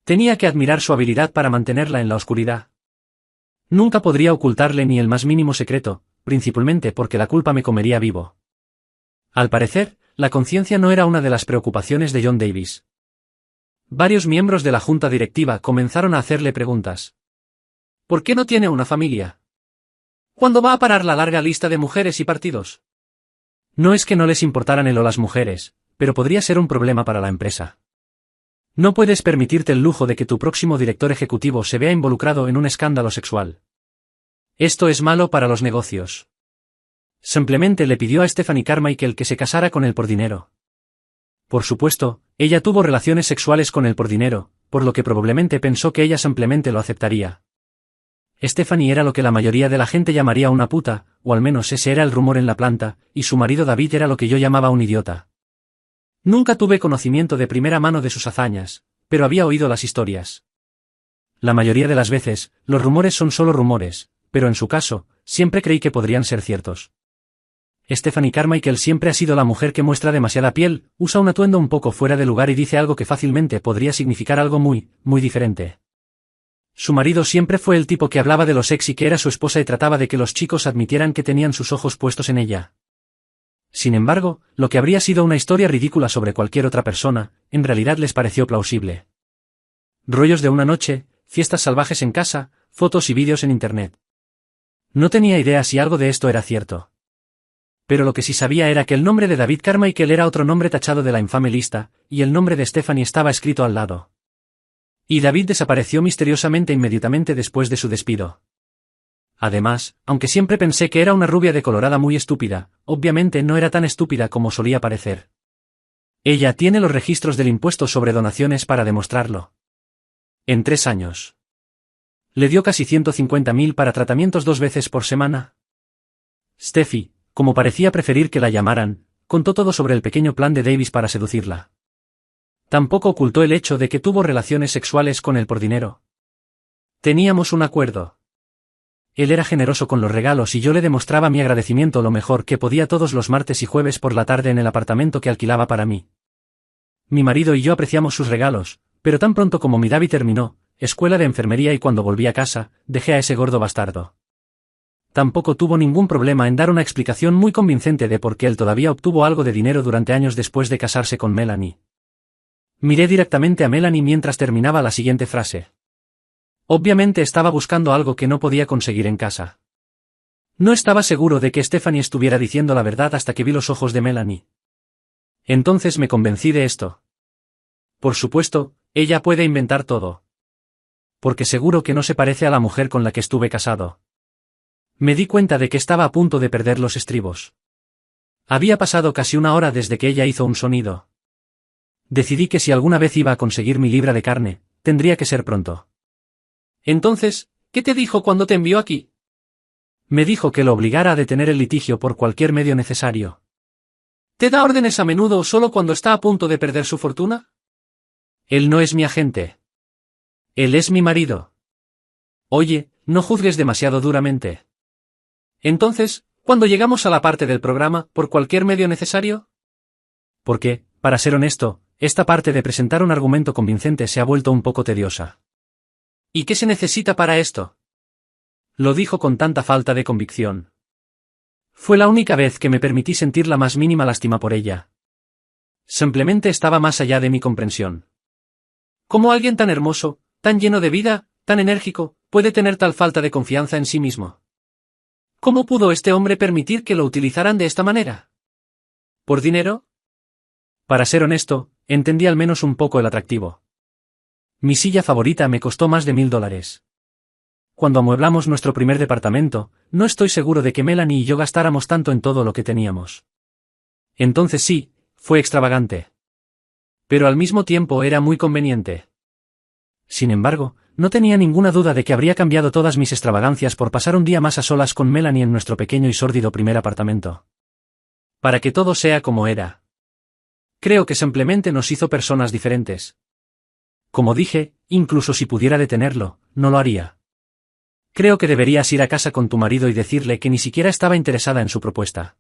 Tenía que admirar su habilidad para mantenerla en la oscuridad. Nunca podría ocultarle ni el más mínimo secreto, principalmente porque la culpa me comería vivo. Al parecer, la conciencia no era una de las preocupaciones de John Davis. Varios miembros de la junta directiva comenzaron a hacerle preguntas. ¿Por qué no tiene una familia? ¿Cuándo va a parar la larga lista de mujeres y partidos? No es que no les importaran él o las mujeres, pero podría ser un problema para la empresa. No puedes permitirte el lujo de que tu próximo director ejecutivo se vea involucrado en un escándalo sexual. Esto es malo para los negocios. Simplemente le pidió a Stephanie Carmichael que se casara con él por dinero. Por supuesto, ella tuvo relaciones sexuales con él por dinero, por lo que probablemente pensó que ella simplemente lo aceptaría. Stephanie era lo que la mayoría de la gente llamaría una puta, o al menos ese era el rumor en la planta, y su marido David era lo que yo llamaba un idiota. Nunca tuve conocimiento de primera mano de sus hazañas, pero había oído las historias. La mayoría de las veces, los rumores son solo rumores, pero en su caso, siempre creí que podrían ser ciertos. Stephanie Carmichael siempre ha sido la mujer que muestra demasiada piel, usa un atuendo un poco fuera de lugar y dice algo que fácilmente podría significar algo muy diferente. Su marido siempre fue el tipo que hablaba de lo sexy que era su esposa y trataba de que los chicos admitieran que tenían sus ojos puestos en ella. Sin embargo, lo que habría sido una historia ridícula sobre cualquier otra persona, en realidad les pareció plausible. Rollos de una noche, fiestas salvajes en casa, fotos y vídeos en internet. No tenía idea si algo de esto era cierto. Pero lo que sí sabía era que el nombre de David Carmichael era otro nombre tachado de la infame lista, y el nombre de Stephanie estaba escrito al lado. Y David desapareció misteriosamente inmediatamente después de su despido. Además, aunque siempre pensé que era una rubia decolorada muy estúpida, obviamente no era tan estúpida como solía parecer. Ella tiene los registros del impuesto sobre donaciones para demostrarlo. En 3 años. Le dio casi 150.000 para tratamientos 2 veces por semana. Steffi, como parecía preferir que la llamaran, contó todo sobre el pequeño plan de Davis para seducirla. Tampoco ocultó el hecho de que tuvo relaciones sexuales con él por dinero. Teníamos un acuerdo. Él era generoso con los regalos y yo le demostraba mi agradecimiento lo mejor que podía todos los martes y jueves por la tarde en el apartamento que alquilaba para mí. Mi marido y yo apreciamos sus regalos, pero tan pronto como mi David terminó, escuela de enfermería y cuando volví a casa, dejé a ese gordo bastardo. Tampoco tuvo ningún problema en dar una explicación muy convincente de por qué él todavía obtuvo algo de dinero durante años después de casarse con Melanie. Miré directamente a Melanie mientras terminaba la siguiente frase. Obviamente estaba buscando algo que no podía conseguir en casa. No estaba seguro de que Stephanie estuviera diciendo la verdad hasta que vi los ojos de Melanie. Entonces me convencí de esto. Por supuesto, ella puede inventar todo. Porque seguro que no se parece a la mujer con la que estuve casado. Me di cuenta de que estaba a punto de perder los estribos. Había pasado casi 1 hora desde que ella hizo un sonido. Decidí que si alguna vez iba a conseguir mi libra de carne, tendría que ser pronto. Entonces, ¿qué te dijo cuando te envió aquí? Me dijo que lo obligara a detener el litigio por cualquier medio necesario. ¿Te da órdenes a menudo o solo cuando está a punto de perder su fortuna? Él no es mi agente. Él es mi marido. Oye, no juzgues demasiado duramente. Entonces, ¿cuándo llegamos a la parte del programa, por cualquier medio necesario? Porque, para ser honesto, esta parte de presentar un argumento convincente se ha vuelto un poco tediosa. ¿Y qué se necesita para esto? Lo dijo con tanta falta de convicción. Fue la única vez que me permití sentir la más mínima lástima por ella. Simplemente estaba más allá de mi comprensión. ¿Cómo alguien tan hermoso, tan lleno de vida, tan enérgico, puede tener tal falta de confianza en sí mismo? ¿Cómo pudo este hombre permitir que lo utilizaran de esta manera? ¿Por dinero? Para ser honesto, entendí al menos un poco el atractivo. Mi silla favorita me costó más de $1000. Cuando amueblamos nuestro primer departamento, no estoy seguro de que Melanie y yo gastáramos tanto en todo lo que teníamos. Entonces sí, fue extravagante. Pero al mismo tiempo era muy conveniente. Sin embargo, no tenía ninguna duda de que habría cambiado todas mis extravagancias por pasar un día más a solas con Melanie en nuestro pequeño y sórdido primer apartamento. Para que todo sea como era. Creo que simplemente nos hizo personas diferentes. Como dije, incluso si pudiera detenerlo, no lo haría. Creo que deberías ir a casa con tu marido y decirle que ni siquiera estaba interesada en su propuesta.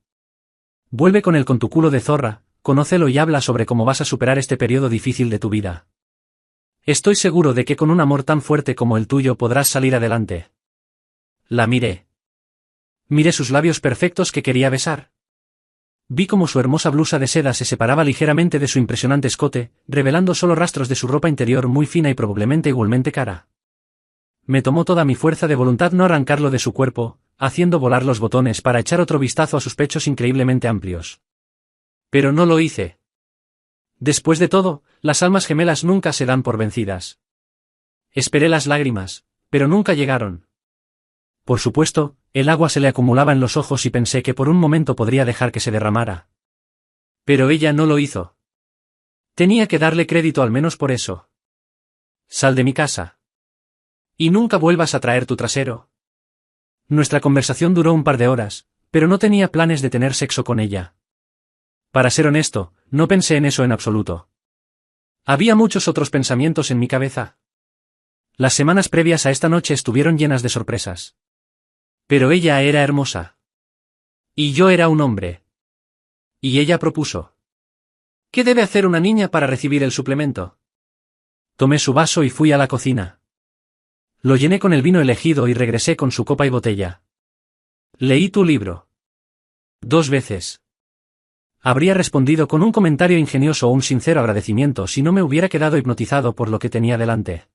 Vuelve con él con tu culo de zorra, conócelo y habla sobre cómo vas a superar este periodo difícil de tu vida. Estoy seguro de que con un amor tan fuerte como el tuyo podrás salir adelante. La miré. Miré sus labios perfectos que quería besar. Vi cómo su hermosa blusa de seda se separaba ligeramente de su impresionante escote, revelando solo rastros de su ropa interior muy fina y probablemente igualmente cara. Me tomó toda mi fuerza de voluntad no arrancarlo de su cuerpo, haciendo volar los botones para echar otro vistazo a sus pechos increíblemente amplios. Pero no lo hice. Después de todo, las almas gemelas nunca se dan por vencidas. Esperé las lágrimas, pero nunca llegaron. Por supuesto, el agua se le acumulaba en los ojos y pensé que por un momento podría dejar que se derramara. Pero ella no lo hizo. Tenía que darle crédito al menos por eso. Sal de mi casa. Y nunca vuelvas a traer tu trasero. Nuestra conversación duró un par de horas, pero no tenía planes de tener sexo con ella. Para ser honesto, no pensé en eso en absoluto. Había muchos otros pensamientos en mi cabeza. Las semanas previas a esta noche estuvieron llenas de sorpresas. Pero ella era hermosa. Y yo era un hombre. Y ella propuso. ¿Qué debe hacer una niña para recibir el suplemento? Tomé su vaso y fui a la cocina. Lo llené con el vino elegido y regresé con su copa y botella. Leí tu libro. 2 veces. Habría respondido con un comentario ingenioso o un sincero agradecimiento si no me hubiera quedado hipnotizado por lo que tenía delante.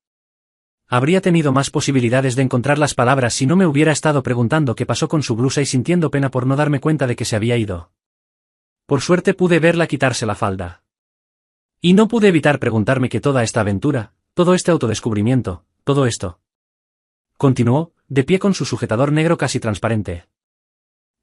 Habría tenido más posibilidades de encontrar las palabras si no me hubiera estado preguntando qué pasó con su blusa y sintiendo pena por no darme cuenta de que se había ido. Por suerte pude verla quitarse la falda. Y no pude evitar preguntarme que toda esta aventura, todo este autodescubrimiento, todo esto. Continuó, de pie con su sujetador negro casi transparente.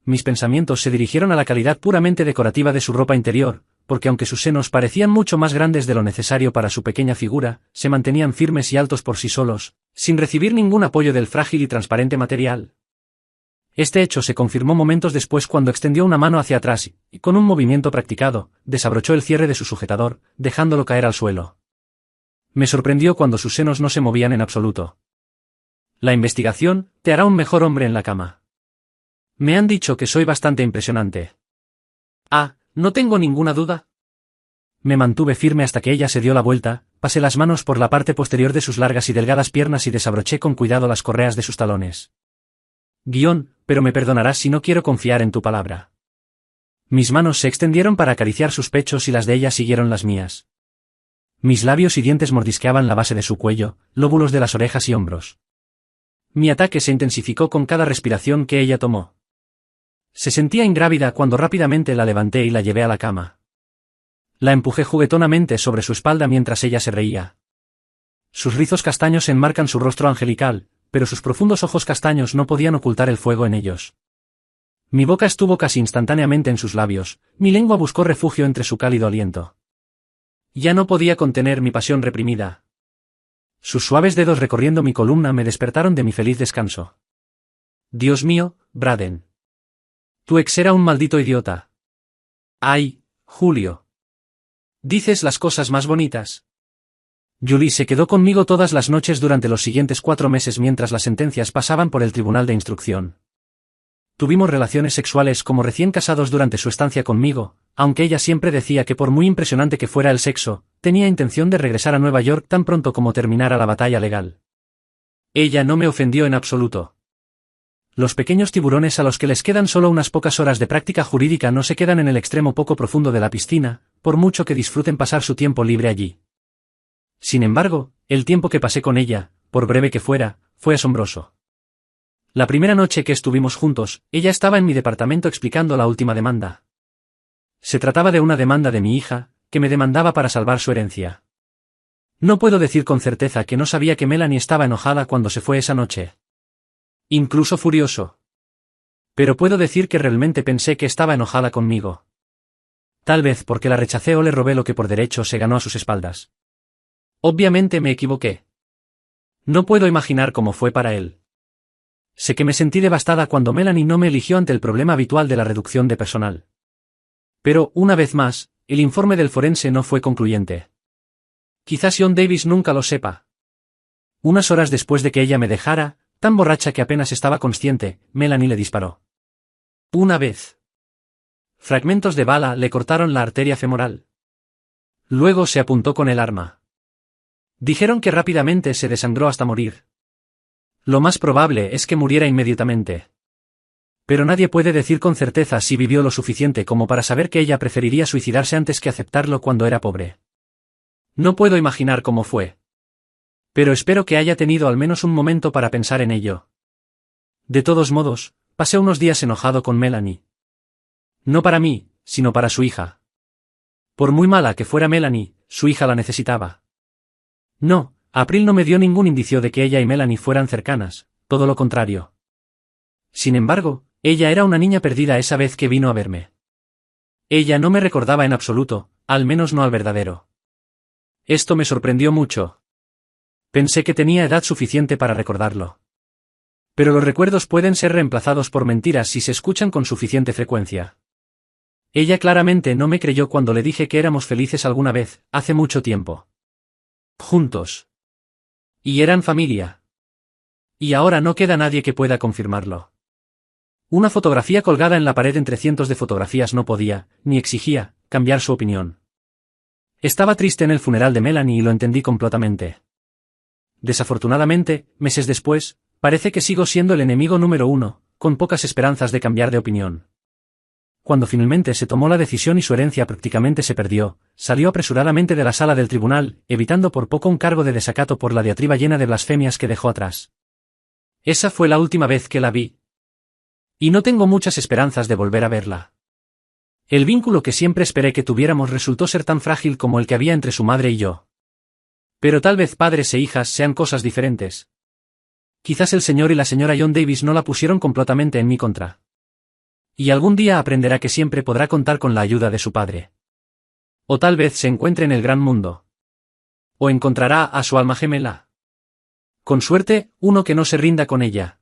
Mis pensamientos se dirigieron a la calidad puramente decorativa de su ropa interior, porque aunque sus senos parecían mucho más grandes de lo necesario para su pequeña figura, se mantenían firmes y altos por sí solos, sin recibir ningún apoyo del frágil y transparente material. Este hecho se confirmó momentos después cuando extendió una mano hacia atrás y, con un movimiento practicado, desabrochó el cierre de su sujetador, dejándolo caer al suelo. Me sorprendió cuando sus senos no se movían en absoluto. La investigación te hará un mejor hombre en la cama. Me han dicho que soy bastante impresionante. Ah, no tengo ninguna duda. Me mantuve firme hasta que ella se dio la vuelta, pasé las manos por la parte posterior de sus largas y delgadas piernas y desabroché con cuidado las correas de sus talones. Pero me perdonarás si no quiero confiar en tu palabra. Mis manos se extendieron para acariciar sus pechos y las de ella siguieron las mías. Mis labios y dientes mordisqueaban la base de su cuello, lóbulos de las orejas y hombros. Mi ataque se intensificó con cada respiración que ella tomó. Se sentía ingrávida cuando rápidamente la levanté y la llevé a la cama. La empujé juguetonamente sobre su espalda mientras ella se reía. Sus rizos castaños enmarcan su rostro angelical, pero sus profundos ojos castaños no podían ocultar el fuego en ellos. Mi boca estuvo casi instantáneamente en sus labios, mi lengua buscó refugio entre su cálido aliento. Ya no podía contener mi pasión reprimida. Sus suaves dedos recorriendo mi columna me despertaron de mi feliz descanso. Dios mío, Braden. Tu ex era un maldito idiota. Ay, Julio. Dices las cosas más bonitas. Julie se quedó conmigo todas las noches durante los siguientes 4 meses mientras las sentencias pasaban por el tribunal de instrucción. Tuvimos relaciones sexuales como recién casados durante su estancia conmigo, aunque ella siempre decía que por muy impresionante que fuera el sexo, tenía intención de regresar a Nueva York tan pronto como terminara la batalla legal. Ella no me ofendió en absoluto. Los pequeños tiburones a los que les quedan solo unas pocas horas de práctica jurídica no se quedan en el extremo poco profundo de la piscina, por mucho que disfruten pasar su tiempo libre allí. Sin embargo, el tiempo que pasé con ella, por breve que fuera, fue asombroso. La primera noche que estuvimos juntos, ella estaba en mi departamento explicando la última demanda. Se trataba de una demanda de mi hija, que me demandaba para salvar su herencia. No puedo decir con certeza que no sabía que Melanie estaba enojada cuando se fue esa noche. Incluso furioso. Pero puedo decir que realmente pensé que estaba enojada conmigo. Tal vez porque la rechacé o le robé lo que por derecho se ganó a sus espaldas. Obviamente me equivoqué. No puedo imaginar cómo fue para él. Sé que me sentí devastada cuando Melanie no me eligió ante el problema habitual de la reducción de personal. Pero, una vez más, el informe del forense no fue concluyente. Quizás John Davis nunca lo sepa. Unas horas después de que ella me dejara, tan borracha que apenas estaba consciente, Melanie le disparó. Una vez. Fragmentos de bala le cortaron la arteria femoral. Luego se apuntó con el arma. Dijeron que rápidamente se desangró hasta morir. Lo más probable es que muriera inmediatamente. Pero nadie puede decir con certeza si vivió lo suficiente como para saber que ella preferiría suicidarse antes que aceptarlo cuando era pobre. No puedo imaginar cómo fue. Pero espero que haya tenido al menos un momento para pensar en ello. De todos modos, pasé unos días enojado con Melanie. No para mí, sino para su hija. Por muy mala que fuera Melanie, su hija la necesitaba. No, April no me dio ningún indicio de que ella y Melanie fueran cercanas, todo lo contrario. Sin embargo, ella era una niña perdida esa vez que vino a verme. Ella no me recordaba en absoluto, al menos no al verdadero. Esto me sorprendió mucho. Pensé que tenía edad suficiente para recordarlo. Pero los recuerdos pueden ser reemplazados por mentiras si se escuchan con suficiente frecuencia. Ella claramente no me creyó cuando le dije que éramos felices alguna vez, hace mucho tiempo. Juntos. Y eran familia. Y ahora no queda nadie que pueda confirmarlo. Una fotografía colgada en la pared entre cientos de fotografías no podía, ni exigía, cambiar su opinión. Estaba triste en el funeral de Melanie y lo entendí completamente. Desafortunadamente, meses después, parece que sigo siendo el enemigo número 1, con pocas esperanzas de cambiar de opinión. Cuando finalmente se tomó la decisión y su herencia prácticamente se perdió, salió apresuradamente de la sala del tribunal, evitando por poco un cargo de desacato por la diatriba llena de blasfemias que dejó atrás. Esa fue la última vez que la vi. Y no tengo muchas esperanzas de volver a verla. El vínculo que siempre esperé que tuviéramos resultó ser tan frágil como el que había entre su madre y yo. Pero tal vez padres e hijas sean cosas diferentes. Quizás el señor y la señora John Davis no la pusieron completamente en mi contra. Y algún día aprenderá que siempre podrá contar con la ayuda de su padre. O tal vez se encuentre en el gran mundo. O encontrará a su alma gemela. Con suerte, uno que no se rinda con ella.